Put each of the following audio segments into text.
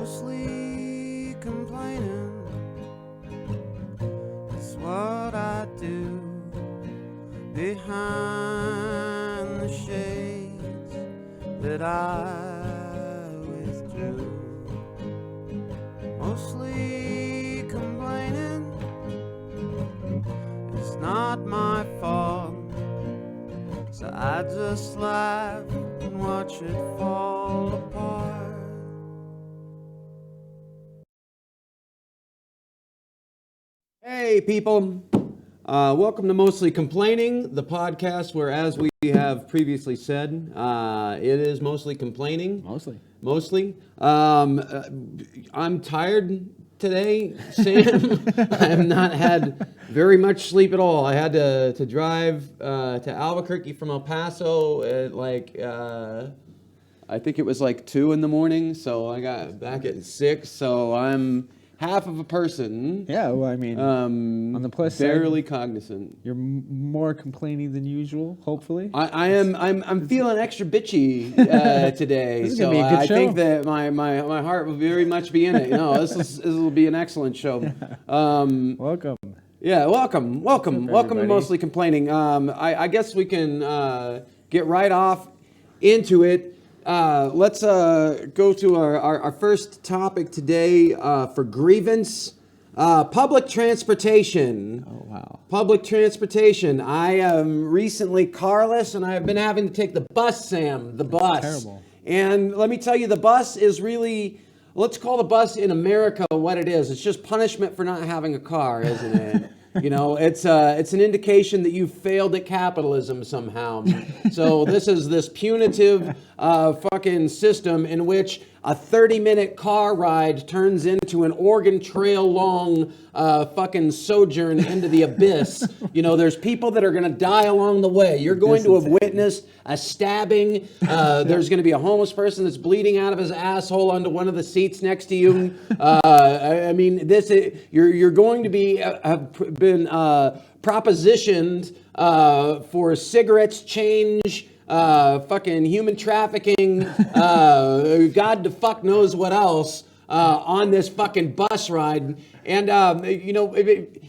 mostly complaining. That's what I do behind the shades that I withdrew. Mostly complaining. It's not my fault, so I just laugh and watch it fall apart. Hey people, welcome to Mostly Complaining, the podcast where, as we have previously said, it is mostly complaining. Mostly. I'm tired today, Sam. I have not had very much sleep at all. I had to drive to Albuquerque from El Paso at I think it was like 2 in the morning, so I got back at 6, so I'm half of a person. Yeah, well, I mean, on the plus side, barely cognizant. You're more complaining than usual, hopefully. I'm feeling extra bitchy today, This is so gonna be a good I show. think that my heart will very much be in it. This will be an excellent show. Welcome. Yeah, welcome to everybody. Mostly Complaining. I guess we can get right off into it. Let's go to our first topic today for grievance. Public transportation. Oh, wow. Public transportation. I am recently carless, and I've been having to take the bus, Sam. The bus. Terrible. And let me tell you, the bus is really, let's call the bus in America what it is. It's just punishment for not having a car, isn't it? It's an indication that you've failed at capitalism somehow. So this is this punitive fucking system in which a 30-minute car ride turns into an Oregon Trail long fucking sojourn into the abyss. There's people that are going to die along the way. You're going to have witnessed a stabbing. There's going to be a homeless person that's bleeding out of his asshole onto one of the seats next to you. You're going to be have been propositioned for cigarettes, change, fucking human trafficking, God the fuck knows what else, on this fucking bus ride. And,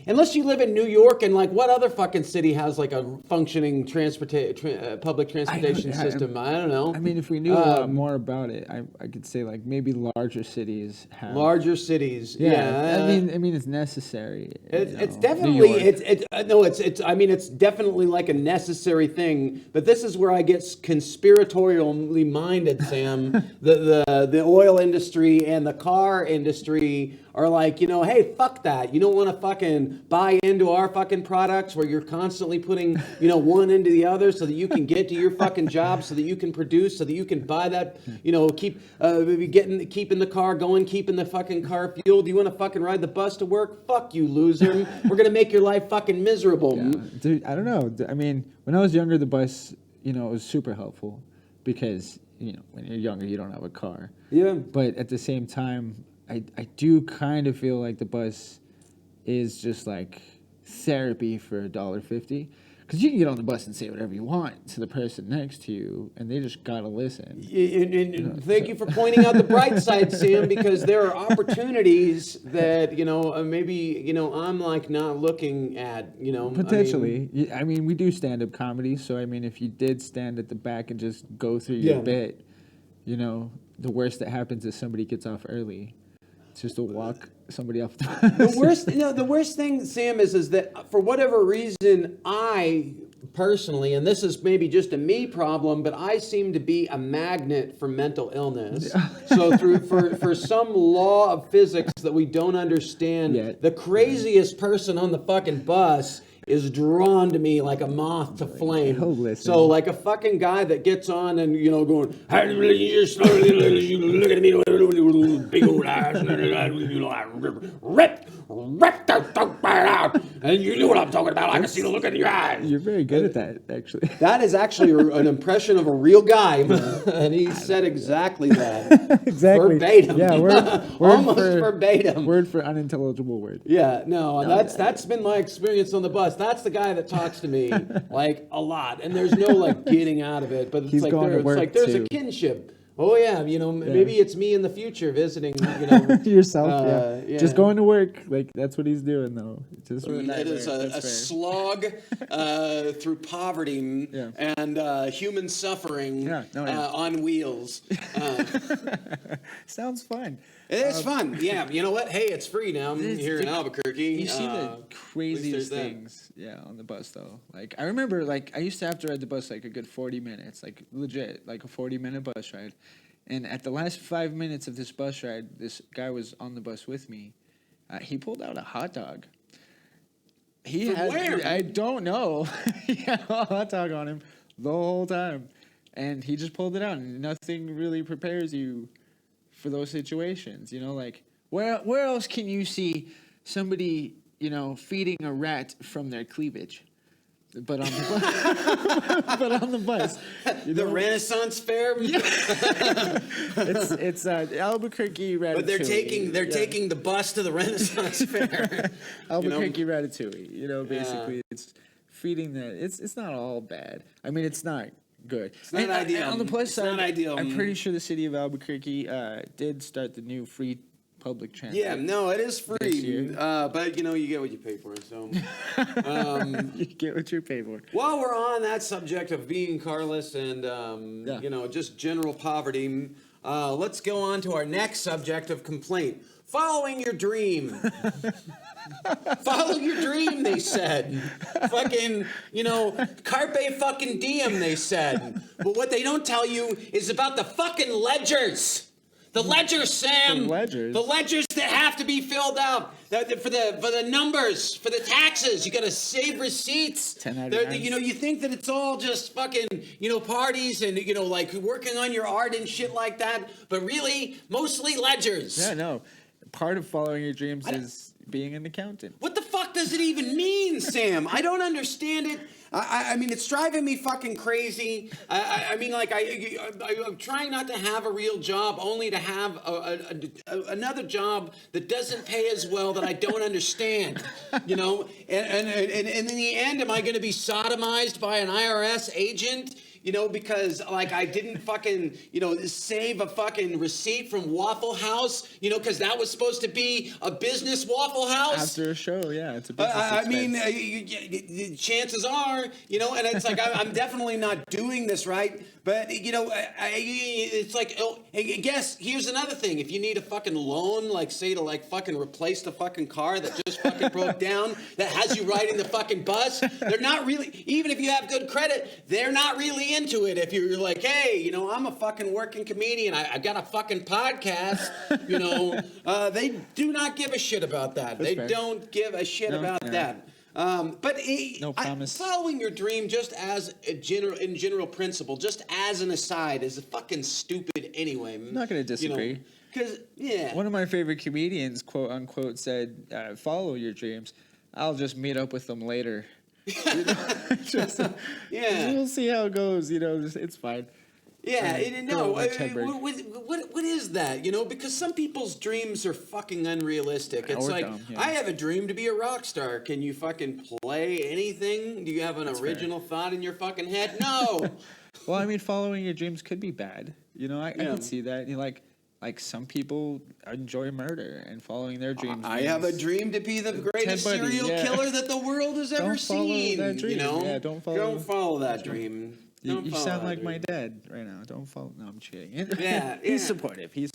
unless you live in New York, and what other fucking city has a functioning public transportation system? I don't know. I mean, if we knew a lot more about it, I could say maybe larger cities have. Larger cities, yeah. I mean, it's necessary. It's definitely it's definitely a necessary thing. But this is where I get conspiratorially minded, Sam. the oil industry and the car industry are hey, fuck that. You don't want to fucking buy into our fucking products where you're constantly putting, one into the other so that you can get to your fucking job, so that you can produce, so that you can buy that, keeping the car going, keeping the fucking car fueled. Do you want to fucking ride the bus to work? Fuck you, loser. We're going to make your life fucking miserable. Yeah. Dude, I don't know. I mean, when I was younger, the bus, it was super helpful because, when you're younger, you don't have a car. Yeah. But at the same time, I do kind of feel like the bus is just therapy for $1.50, because you can get on the bus and say whatever you want to the person next to you, and they just gotta listen. And thank you for pointing out the bright side, Sam, because there are opportunities that maybe I'm not looking at. Potentially, I mean we do stand-up comedy, so I mean if you did stand at the back and just go through your bit, the worst that happens is somebody gets off early. It's just to walk somebody off the bus. The worst thing, Sam, is that for whatever reason, I personally, and this is maybe just a me problem, but I seem to be a magnet for mental illness. Yeah. So for some law of physics that we don't understand, the craziest person on the fucking bus is drawn to me like a moth to flame. Oh, listen. So a fucking guy that gets on and going, you look at me, big old eyes, rip the out, and you know what I'm talking about. I can see the look in your eyes. You're very good at that, actually. That is actually an impression of a real guy, and he said exactly that. Exactly. Verbatim. Yeah, almost verbatim. Word for unintelligible word. Yeah, that's been my experience on the bus. That's the guy that talks to me a lot, and there's no getting out of it. But it's He's going to work there's too. a kinship. Oh yeah, maybe it's me in the future visiting. Yourself, yeah. just going to work. Like that's what he's doing though. Just It is a slog through poverty and human suffering on wheels. Sounds fun. It is fun. Yeah, you know what? Hey, it's free now. I'm here in Albuquerque. You see the craziest things, on the bus though. Like I remember, like I used to have to ride the bus like a good 40 minutes, like legit, like a 40-minute bus ride. And at the last 5 minutes of this bus ride, this guy was on the bus with me. He pulled out a hot dog. Where? I don't know. He had a hot dog on him the whole time, and he just pulled it out. And nothing really prepares you for those situations. Like where else can you see somebody feeding a rat from their cleavage? But on the bus, The Renaissance Fair. It's Albuquerque Ratatouille. But they're taking the bus to the Renaissance Fair. Albuquerque Ratatouille. Basically it's feeding that. It's not all bad. I mean, it's not good. It's not ideal. And on the plus side, not ideal. I'm pretty sure the city of Albuquerque did start the new free public transit. Yeah, no, it is free, but you get what you pay for. So you get what you pay for. While we're on that subject of being carless and just general poverty, let's go on to our next subject of complaint: following your dream. Follow your dream, they said. Fucking, carpe fucking diem, they said. But what they don't tell you is about the fucking ledgers. The ledgers, Sam. The ledgers that have to be filled out for the numbers, for the taxes. You got to save receipts. 1099. You think that it's all just fucking parties and like working on your art and shit like that, but really mostly ledgers. Yeah, no. Part of following your dreams is being an accountant. What the fuck does it even mean, Sam? I don't understand it. I mean, it's driving me fucking crazy. I'm trying not to have a real job, only to have another job that doesn't pay as well, that I don't understand. And in the end, am I going to be sodomized by an IRS agent? Because like I didn't fucking, save a fucking receipt from Waffle House, because that was supposed to be a business Waffle House. After a show, yeah, it's a business expense. Chances are, and it's like I'm definitely not doing this right. But, it's like, I guess here's another thing. If you need a fucking loan, like say to like fucking replace the fucking car that just fucking broke down, that has you riding the fucking bus, they're not really, even if you have good credit, they're not really into it. If you're like, hey, I'm a fucking working comedian, I've got a fucking podcast, they do not give a shit about that. They don't give a shit about that. But no promise. Following your dream, just as in general principle, just as an aside, is fucking stupid anyway. I'm not going to disagree. Because one of my favorite comedians, quote unquote, said, "Follow your dreams. I'll just meet up with them later." We'll see how it goes. It's fine. Yeah, what is that? Because some people's dreams are fucking unrealistic. It's like, dumb, I have a dream to be a rock star. Can you fucking play anything? Do you have an original thought in your fucking head? No. Well, I mean, following your dreams could be bad. I can see that. Like some people enjoy murder and following their dreams. I have a dream to be the greatest serial killer that the world has ever seen. Don't follow that dream. Yeah, don't follow that dream. You sound like my dad right now. Don't follow. No, I'm cheating. Yeah, he's supportive. He's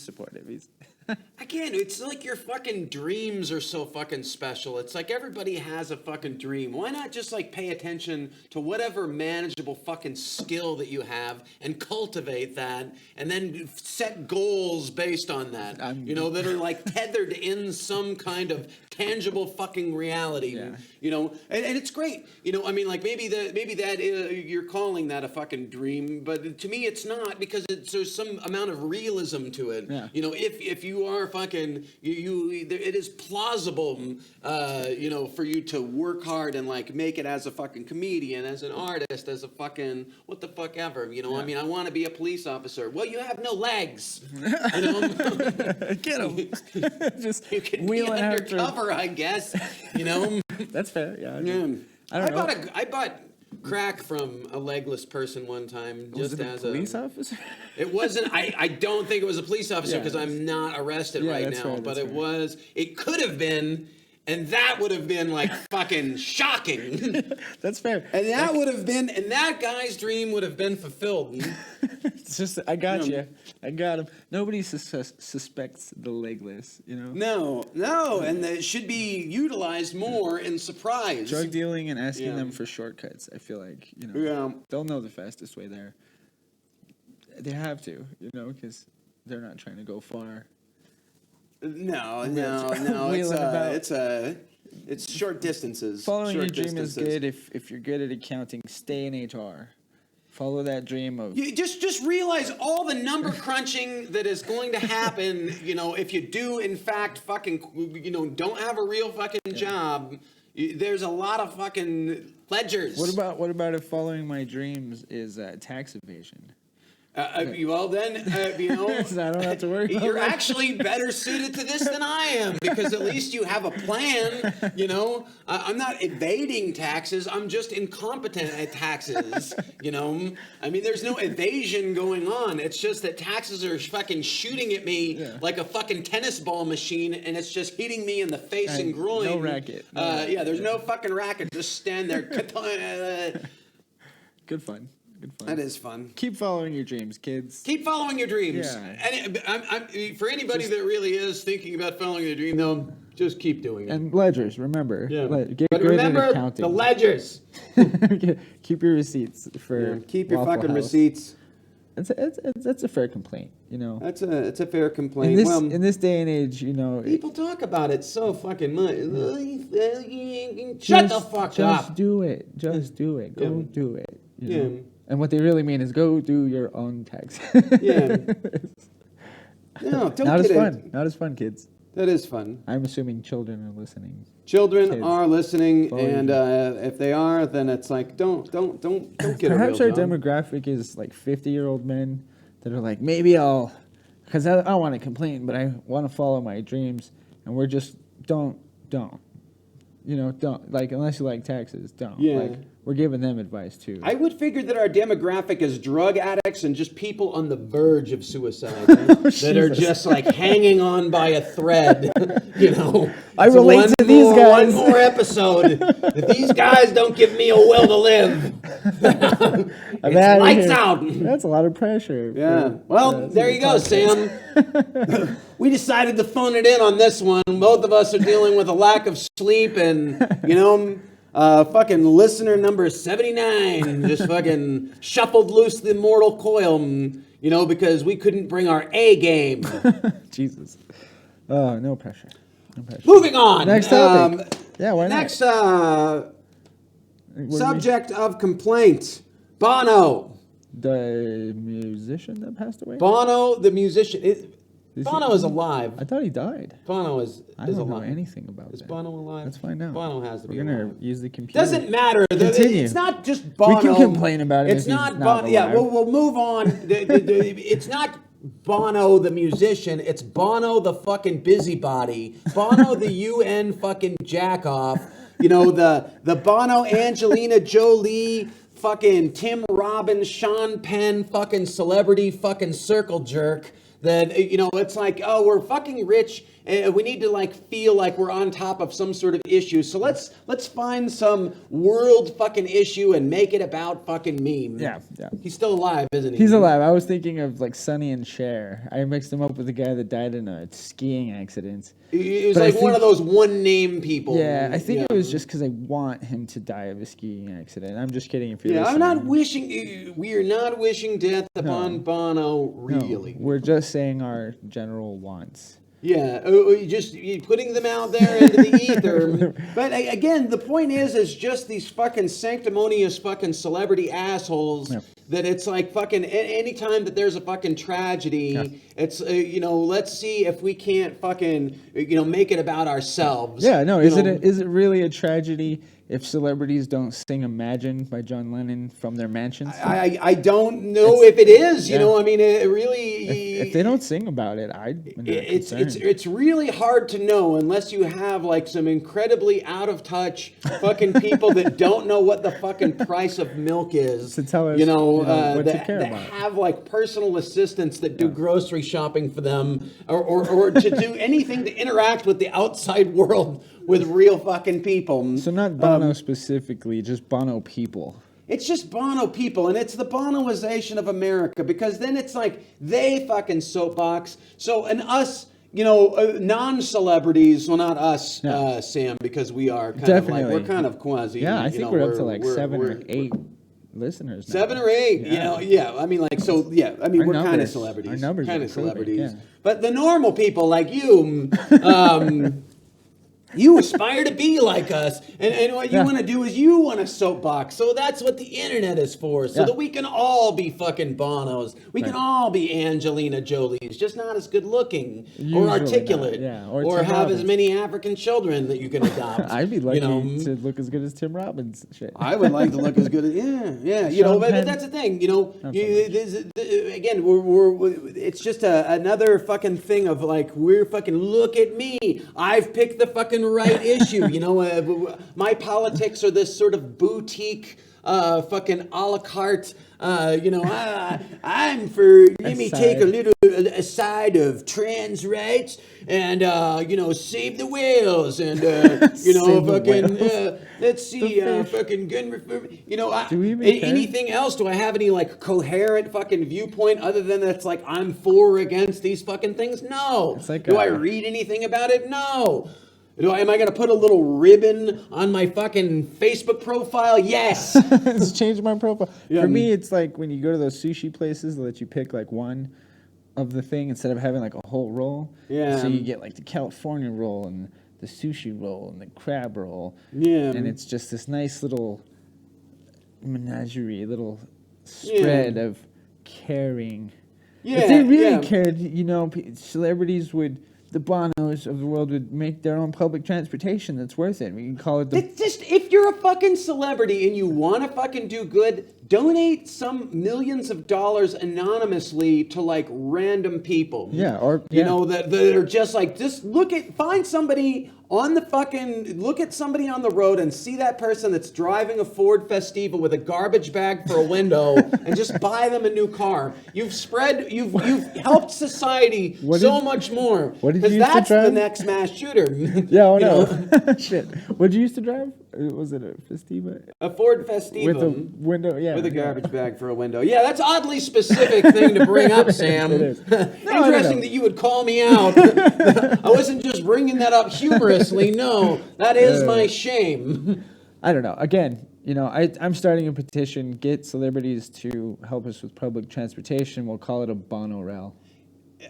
Again, it's like your fucking dreams are so fucking special. It's like everybody has a fucking dream. Why not just like pay attention to whatever manageable fucking skill that you have and cultivate that, and then set goals based on that. That are like tethered in some kind of tangible fucking reality. Yeah. And it's great. Like maybe that you're calling that a fucking dream, but to me it's not, because there's some amount of realism to it. Yeah. If you are fucking it is plausible for you to work hard and like make it as a fucking comedian, as an artist, as a fucking what the fuck ever. I mean, I want to be a police officer. Well, you have no legs. Get him. Just you can wheel be after undercover, I guess. That's fair. Yeah. Yeah. I don't know. I bought crack from a legless person one time. Was Just it a as police officer? It wasn't. I don't think it was a police officer Yeah, because I'm not arrested right that's now. fair, But that's it fair. was. It could have been, and that would have been like fucking shocking. That's fair. And that would have been, and that guy's dream would have been fulfilled. It's just, I got you. I got him. Nobody suspects the legless, you know? No, and it should be utilized more in surprise. Drug dealing and asking Yeah. them for shortcuts. I feel like, you know, Yeah. they'll know the fastest way there. They have to, you know, because they're not trying to go far. No. Wheeling about. It's short distances. Following short your dream is distances. good. If you're good at accounting, stay in HR. Follow that dream of. You just realize all the number crunching that is going to happen, you know, if you do in fact fucking, you know, don't have a real fucking job. There's a lot of fucking ledgers. What about if following my dreams is tax evasion? Well, then, you know, So I don't have to worry about you're that. actually better suited to this than I am because at least you have a plan, you know. I'm not evading taxes. I'm just incompetent at taxes, you know. I mean, there's no evasion going on. It's just that taxes are fucking shooting at me like a fucking tennis ball machine, and it's just hitting me in the face and groin. No racket. Yeah, there's no fucking racket. Just stand there. Good fun. Good fun. That is fun. Keep following your dreams, kids. Keep following your dreams. Yeah. And for anybody that really is thinking about following their dream, though, just keep doing it. And ledgers, remember. Yeah. Get But good remember at accounting. the ledgers. Keep your receipts for. Keep your Waffle fucking House. receipts. That's a fair complaint, you know. It's a fair complaint. In this day and age, you know. People talk about it so fucking much. Shut the fuck Just up. do it. Just do it. Go Yeah. do it. You Yeah. know? And what they really mean is go do your own tax. Yeah. No, don't Not get as it. fun. Not as fun, kids. That is fun. I'm assuming children are listening. Children Kids. are listening, Follow and if they are, then it's like don't get a Perhaps real our job. demographic is like 50-year-old men that are like, maybe I'll, because I want to complain, but I want to follow my dreams, and we're just don't, you know, don't, like, unless you like taxes, don't. Yeah. Like, we're giving them advice too. I would figure that our demographic is drug addicts and just people on the verge of suicide that are Jesus. just like hanging on by a thread, you know. I relate to these guys. One more episode. If these guys don't give me a will to live, I'm it's outta lights here. out. That's a lot of pressure. Yeah. for- Well, there you go, Sam. We decided to phone it in on this one. Both of us are dealing with a lack of sleep, and you know. Fucking listener number 79 just fucking shuffled loose the mortal coil, you know, because we couldn't bring our A game. Jesus. Oh, no pressure. No pressure. Moving on. Next topic. Yeah, why not? Next What do we- subject of complaint. Bono. The musician that passed away? Bono, the musician. Bono he- is alive. I thought he died. Bono is I don't know alive. anything about Is that. Bono alive? Let's find out. Bono has to be We're gonna alive. use the computer. Doesn't matter. Continue. It's not just Bono. We can complain about it It's if he's not not Bono. Yeah, alive. we'll move on. It's not Bono the musician. It's Bono the fucking busybody. Bono the UN fucking jack off. You know, the Bono Angelina Jolie fucking Tim Robbins Sean Penn fucking celebrity fucking circle jerk. That, you know, it's like, oh, we're fucking rich and we need to like feel like we're on top of some sort of issue. So let's find some world fucking issue and make it about fucking meme. Yeah. He's still alive, isn't he? He's alive. I was thinking of like Sonny and Cher. I mixed him up with the guy that died in a skiing accident. He was But I like one think- of those one name people. Yeah, I think it was just because I want him to die of a skiing accident. I'm just kidding if you're Yeah, I'm listening. not wishing. We are not wishing death upon Bono. No, Really. we're just saying our general wants. Yeah, just putting them out there into the ether. But again, the point is just these fucking sanctimonious fucking celebrity assholes. Yeah. That it's like fucking anytime that there's a fucking tragedy, It's let's see if we can't fucking make it about ourselves. Yeah, no. Is it really a tragedy if celebrities don't sing "Imagine" by John Lennon from their mansions? I don't know if it is. I mean, it really. If they don't sing about it, it's really hard to know unless you have like some incredibly out of touch fucking people that don't know what the fucking price of milk is. To tell us, what to care about. Have like personal assistants that do grocery shopping for them, or to do anything to interact with the outside world with real fucking people. So not Bono specifically, just Bono people. It's just Bono people, and it's the Bonoization of America, because then it's like they fucking soapbox. So, and us, non-celebrities, well, not us, Sam, because we are kind of like, we're kind of quasi. Yeah, I think we're up to like 7 or 8 listeners now. 7 or 8, I mean, like, so, I mean, we're kind of celebrities. Our numbers kind are of celebrities. Yeah. But the normal people like you, you aspire to be like us, and what you want to do is you want a soapbox. So that's what the internet is for, so that we can all be fucking Bonos. We can all be Angelina Jolies, just not as good looking or articulate, or have as many African children that you can adopt. I'd be lucky to look as good as Tim Robbins. Shit. I would like to look as good as but that's the thing. Again, it's just another fucking thing of like we're fucking look at me. I've picked the fucking right issue. My politics are this sort of boutique fucking a la carte. I'm for, let me take a little aside of trans rights and, save the whales and, let's see, fucking gun reform. Do we even care? Anything else? Do I have any, like, coherent fucking viewpoint other than that's like, I'm for or against these fucking things? No. Do I read anything about it? No. Am I going to put a little ribbon on my fucking Facebook profile? Yes. It's changed my profile. Yeah. For me, it's like when you go to those sushi places, they let you pick like one of the thing instead of having like a whole roll. Yeah. So you get like the California roll and the sushi roll and the crab roll. Yeah. And it's just this nice little menagerie, little spread of caring. Yeah. If they really cared, celebrities would... The Bonos of the world would make their own public transportation that's worth it. We can call it It's just, if you're a fucking celebrity and you want to fucking do good, donate some millions of dollars anonymously to like random people. Yeah, or... that are just like, just find somebody on the fucking, look at somebody on the road and see that person that's driving a Ford Festiva with a garbage bag for a window and just buy them a new car. You've helped society much more. What did you used that's to drive? The next mass shooter. Yeah, no. Shit. What did you used to drive? Was it a Festiva? A Ford Festiva. With a window, with a garbage bag for a window. Yeah, that's an oddly specific thing to bring up, Sam. It is. Interesting that you would call me out. I wasn't just bringing that up humorously. No, that is my shame. I don't know. Again, I'm starting a petition. Get celebrities to help us with public transportation. We'll call it a Bonorail. There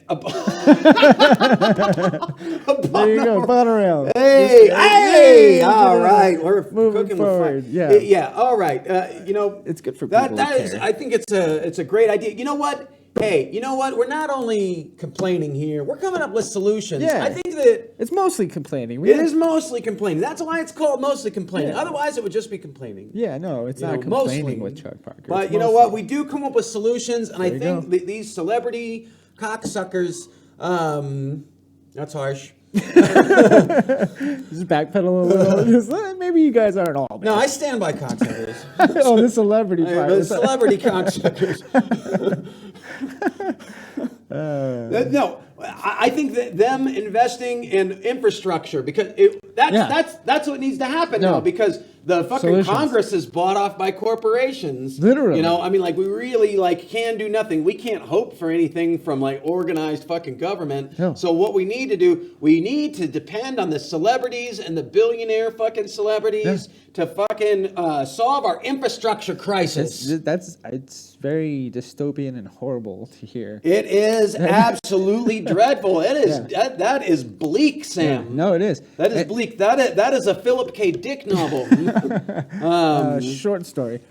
you go, Bonorails. Hey! All right, we're moving cooking forward. With yeah. All right. It's good for people. That is. I think it's a great idea. You know what? Hey, you know what? We're not only complaining here. We're coming up with solutions. Yeah. I think that it's mostly complaining. It is mostly complaining. That's why it's called mostly complaining. Yeah. Otherwise, it would just be complaining. Yeah, no, it's not complaining with Chuck Parker. But you know what? We do come up with solutions, and I think these celebrity cocksuckers. That's harsh. Just backpedal a little. Maybe you guys aren't all bad. No, I stand by cocksuckers. Oh, the celebrity part. The celebrity cocksuckers. No, I think that them investing in infrastructure, because that's what needs to happen now, because the fucking Congress is bought off by corporations. Literally. I mean, like, we really, like, can do nothing. We can't hope for anything from, like, organized fucking government. No. So what we need to do, we need to depend on the celebrities and the billionaire fucking celebrities to fucking solve our infrastructure crisis. It's very dystopian and horrible to hear. It is absolutely dreadful. It is that is bleak, Sam. Yeah. No, it is. That is bleak. That is a Philip K. Dick novel. Short story.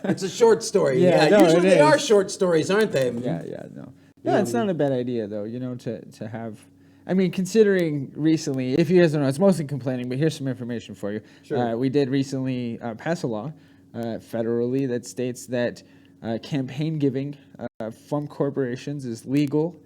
It's a short story. Yeah, no, usually they are short stories, aren't they? Yeah, no. Yeah, it's not a bad idea though. To have. I mean, considering recently, if you guys don't know, it's mostly complaining, but here's some information for you. Sure. We did recently pass a law federally that states that campaign giving from corporations is legal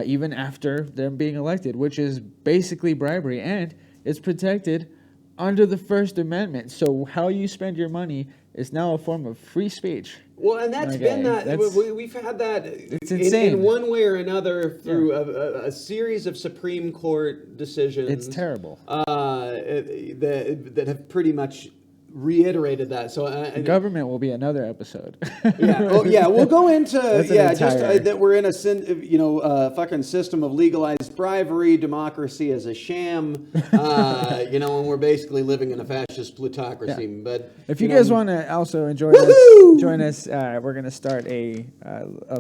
even after them being elected, which is basically bribery, and it's protected under the First Amendment. So how you spend your money is now a form of free speech. Well, and that's been that. We've had that It's insane. in one way or another through a series of Supreme Court decisions. It's terrible. That have pretty much reiterated that. So the government will be another episode. Yeah. Oh, yeah. We'll go into entire... that we're in a fucking system of legalized bribery, democracy as a sham. And we're basically living in a fascist plutocracy. Yeah. But if you guys want to also join us, we're going to start a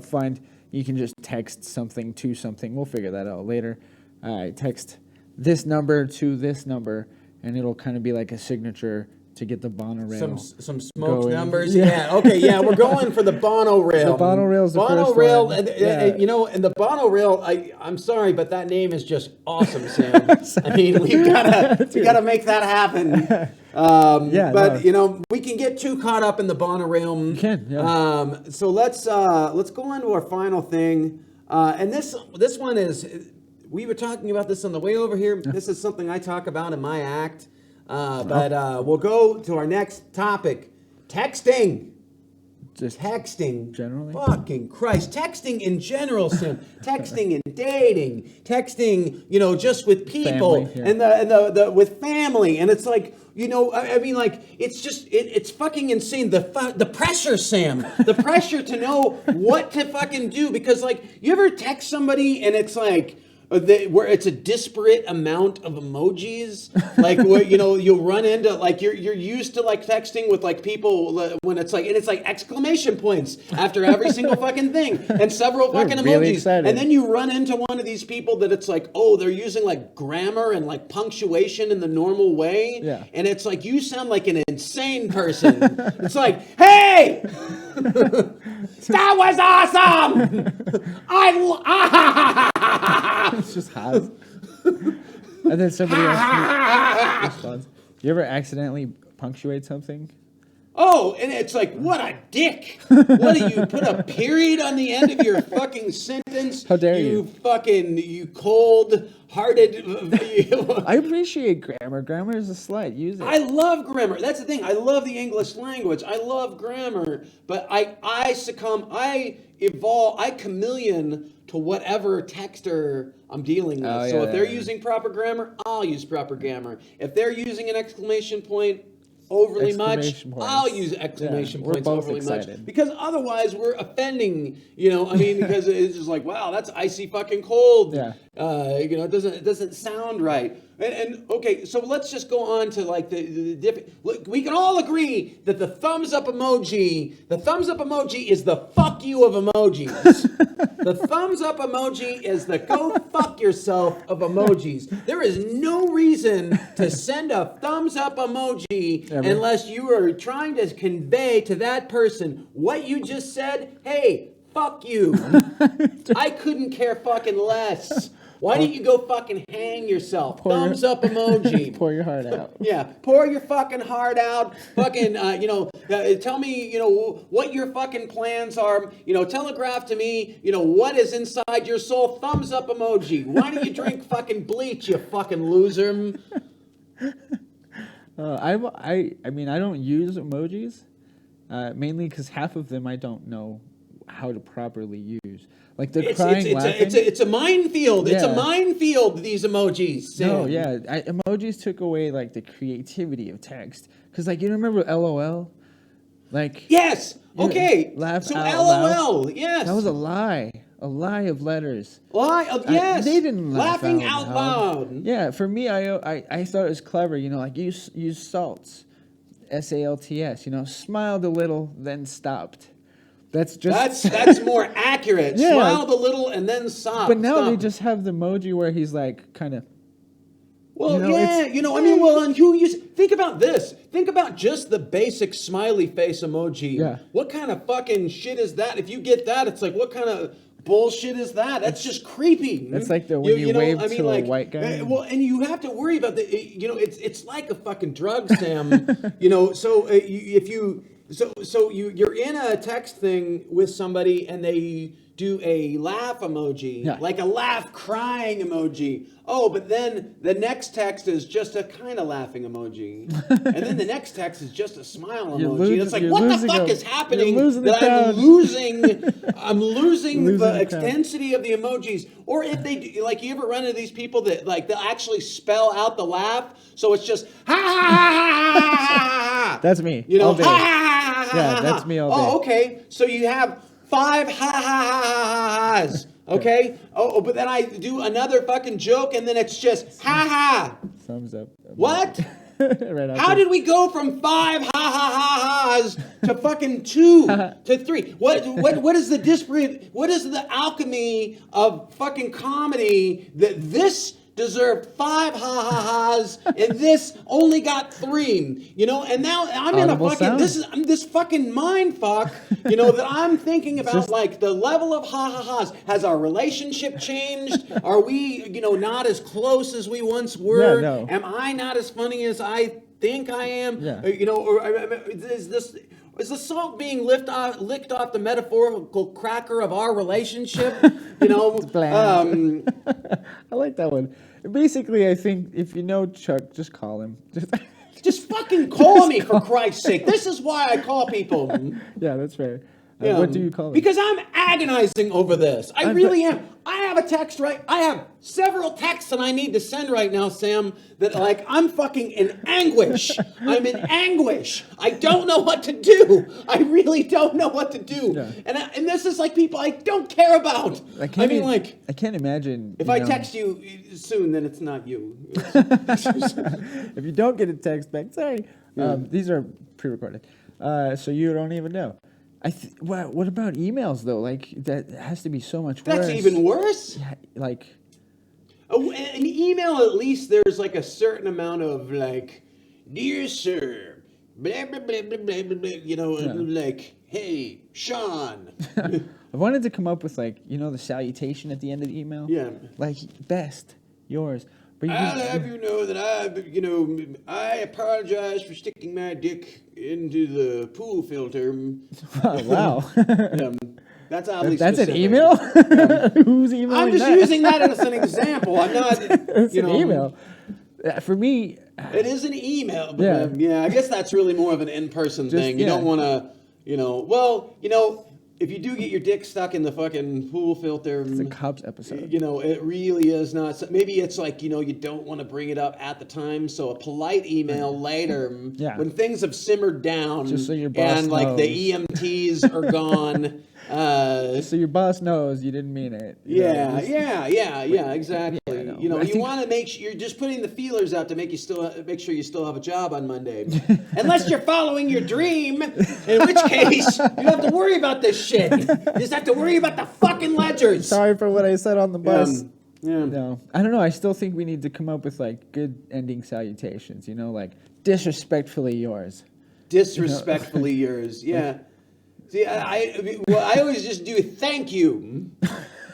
fund. You can just text something to something. We'll figure that out later. Text this number to this number, and it'll kind of be like a signature to get the Bonorail. Some smoked going. numbers. Yeah. Okay. Yeah. We're going for the Bonorail. The Bonorail's the first Bonorail. one. And the Bonorail. I'm sorry, but that name is just awesome, Sam. I mean, we gotta make that happen. We can get too caught up in the Bonorail. You can. Yeah. So let's go on to our final thing. And this one is. We were talking about this on the way over here. This is something I talk about in my act. But we'll go to our next topic. Texting. Just texting. Generally? Fucking Christ. Texting in general, Sam. Texting and dating. Texting, just with people. Family, yeah. And the with family. And it's like, I mean, like, it's just, it's fucking insane. The pressure, Sam. The pressure to know what to fucking do. Because, like, you ever text somebody and it's like, where it's a disparate amount of emojis, like you'll run into, like, you're used to, like, texting with, like, people when it's like exclamation points after every single fucking thing and several fucking really emojis, excited. And then you run into one of these people that it's like, oh, they're using, like, grammar and, like, punctuation in the normal way, and it's like you sound like an insane person. It's like, hey, that was awesome. It's just hot. And then somebody else responds. You ever accidentally punctuate something? Oh, and it's like, what a dick. What do you put a period on the end of your fucking sentence? How dare you? You cold-hearted. I appreciate grammar. Grammar is a slut. Use it. I love grammar. That's the thing. I love the English language. I love grammar. But I succumb. I evolve. I chameleon to whatever texter I'm dealing with. So if they're using proper grammar, I'll use proper grammar. If they're using an exclamation point overly much, I'll use exclamation points overly much. Because otherwise we're offending, because it's just like, wow, that's icy fucking cold. Yeah. It doesn't sound right. And okay, so let's just go on to, like, the different. Look, we can all agree that the thumbs up emoji is the fuck you of emojis. The thumbs up emoji is the go fuck yourself of emojis. There is no reason to send a thumbs up emoji unless you are trying to convey to that person what you just said. Hey, fuck you. I couldn't care fucking less. Why don't you go fucking hang yourself? Thumbs up emoji. Pour your heart out. Yeah, pour your fucking heart out. Fucking, tell me, what your fucking plans are. Telegraph to me, what is inside your soul. Thumbs up emoji. Why don't you drink fucking bleach, you fucking loser? I don't use emojis, mainly because half of them I don't know how to properly use. Like the crying, laughing. It's a minefield. Yeah. It's a minefield, these emojis. Sam. No, yeah. Emojis took away, like, the creativity of text. Because, like, you remember LOL? Like, yes. Okay. Laugh so out LOL. Loud. Yes. That was a lie. A lie of letters. Yes. They didn't laugh laughing out loud. Yeah. For me, I thought it was clever. Like, use salts. SALTS. Smiled a little, then stopped. That's more accurate. Yeah. Smiled a little and then stopped. But now they just have the emoji where he's, like, kind of. Well, and who think about this. Think about just the basic smiley face emoji. Yeah. What kind of fucking shit is that? If you get that, it's like, what kind of bullshit is that? That's just creepy. That's like when you wave to a white guy. Well, and you have to worry about it's like a fucking drug, Sam. So you're in a text thing with somebody and they do a laugh emoji, like a laugh crying emoji. Oh, but then the next text is just a kind of laughing emoji. And then the next text is just a smile emoji. It's like, what the fuck is happening that I'm losing the intensity of the emojis? Or if they do, like, you ever run into these people that like they'll actually spell out the laugh, so it's just ha ha ha ha ha ha. That's me. All day. Ha, ha, ha, yeah, that's me all day. Oh, okay. So you have 5 ha ha ha ha ha's. Okay. Oh, but then I do another fucking joke, and then it's just ha ha. Thumbs up. What? Right. How did we go from 5 ha ha ha ha's to fucking 2 to 3? What is the disparate? What is the alchemy of fucking comedy that this deserved 5 ha ha ha's and this only got 3? And now I'm Audible in a fucking sound. this fucking mind fuck. That I'm thinking about like the level of ha ha ha's. Has our relationship changed? Are we not as close as we once were? Yeah, no. Am I not as funny as I think I am? Yeah. Or is the salt being licked off the metaphorical cracker of our relationship? Bland. I like that one. Basically, I think if you know Chuck, just call him. Just fucking call me, for Christ's sake. This is why I call people. Yeah, that's fair. What do you call him? Because I'm agonizing over this. I really am. I have a text I have several texts that I need to send right now, Sam, that like I'm fucking in anguish. I'm in anguish. I don't know what to do. I really don't know what to do. Yeah. And this is like people I don't care about. I can't imagine. If I text you soon, then it's not you. If you don't get a text back, sorry. These are pre-recorded, so you don't even know. What about emails though? Like that has to be so much worse. That's even worse. Yeah, like an email, at least there's like a certain amount of like, dear sir, blah blah blah blah blah blah. Like, hey, Sean. I wanted to come up with like the salutation at the end of the email. Yeah. Like best, yours. But I'll have you know that I apologize for sticking my dick into the pool filter. Wow. That's oddly That's specific. an email? Who's emailing I'm just that? using that as an example. I'm not, It's an email. For me... It is an email. But I guess that's really more of an in-person thing. You don't want to, if you do get your dick stuck in the fucking pool filter... It's a Cubs episode. It really is not... Maybe it's like, you don't want to bring it up at the time, so a polite email later, when things have simmered down, just so your boss and like knows. the EMTs are gone... so your boss knows you didn't mean it. Yeah, exactly. Yeah, You want to make sure you're just putting the feelers out to make sure you still have a job on Monday, unless you're following your dream, in which case you don't have to worry about this shit. You just have to worry about the fucking ledgers. Sorry for what I said on the bus. Yeah. No, I don't know. I still think we need to come up with like good ending salutations. Like disrespectfully yours. Disrespectfully yours. Yeah. See, I always just do thank you.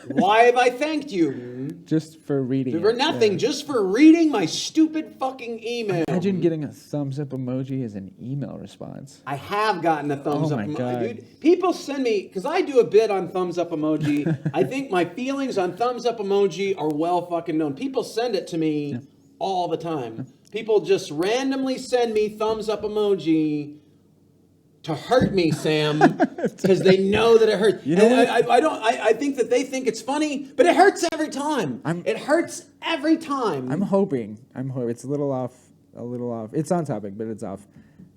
Why have I thanked you? Just for reading. For nothing, just for reading my stupid fucking email. Imagine getting a thumbs up emoji as an email response. I have gotten a thumbs up emoji. God. Dude, people send me, because I do a bit on thumbs up emoji. I think my feelings on thumbs up emoji are well fucking known. People send it to me all the time. People just randomly send me thumbs up emoji to hurt me, Sam, because they know that it hurts. I think that they think it's funny, but it hurts every time. It hurts every time. I'm hoping. It's a little off. It's on topic, but it's off.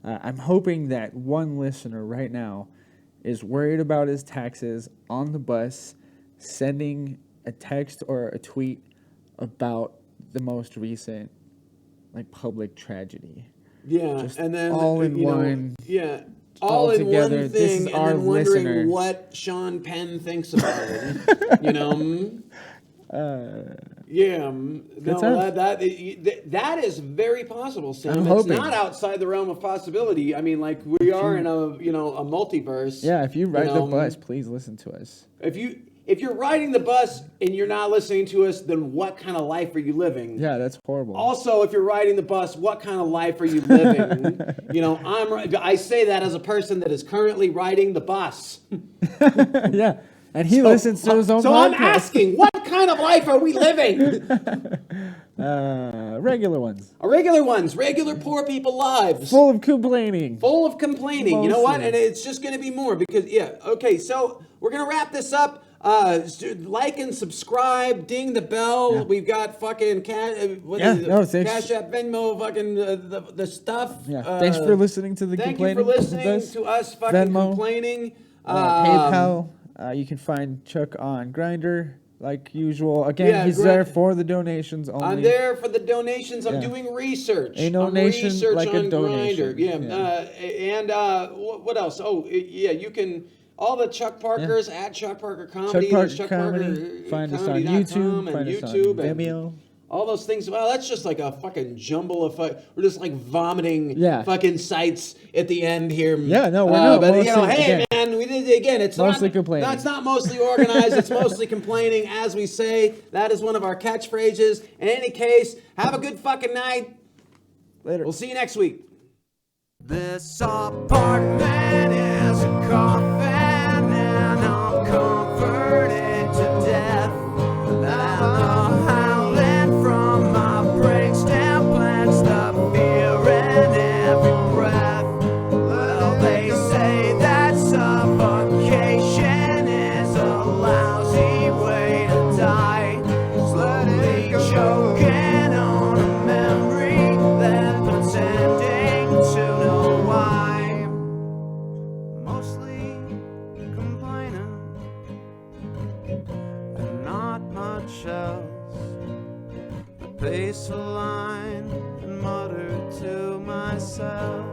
I'm hoping that one listener right now is worried about his taxes on the bus, sending a text or a tweet about the most recent, like, public tragedy. Yeah, just and then all in one. Yeah. All in together, one this thing, is and our then wondering listener. what Sean Penn thinks about it. That is very possible, Sam. It's not outside the realm of possibility. I mean, like, we are in a multiverse. Yeah, if you ride the bus, please listen to us. If if you're riding the bus and you're not listening to us, then what kind of life are you living? Yeah, that's horrible. Also, if you're riding the bus, what kind of life are you living? You know, I say that as a person that is currently riding the bus. Yeah, and he listens to his own So podcast. I'm asking, what kind of life are we living? Regular ones. Regular ones, regular poor people lives. Full of complaining. Full of complaining. You know what? Mostly. And it's just going to be more because, okay, so we're going to wrap this up. Like and subscribe, ding the bell. Yeah. We've got fucking Cash App, Venmo, fucking the stuff. Yeah. Thanks for listening to the Thank complaining. you for listening to us fucking Venmo, complaining. PayPal. You can find Chuck on Grindr like usual. Again, Yeah, he's there for the donations only. I'm there for the donations. I'm Yeah. doing research. A donation research like a on donation. Grindr. Yeah. What else? Oh, yeah, you can. All the Chuck Parkers at Chuck Parker Comedy. Chuck Parker Comedy. Find us on YouTube. Find us on Vimeo. All those things. Well, that's just like a fucking jumble of. We're just like vomiting. Yeah. Fucking sites at the end here. Yeah, no, we're not. But Mostly, hey, again, man, we did it again. It's mostly not complaining. No, it's not mostly organized. It's mostly complaining, as we say. That is one of our catchphrases. In any case, have a good fucking night. Later. We'll see you next week. This apartment is a coffin, and I'm comforted to death. And the howling from my brainstem plants the fear in every breath. Well, they say that suffocation is a lousy way to die. Slowly choking on a memory, then pretending to know why. Mostly complaining and not much else. I pace a line and mutter to myself.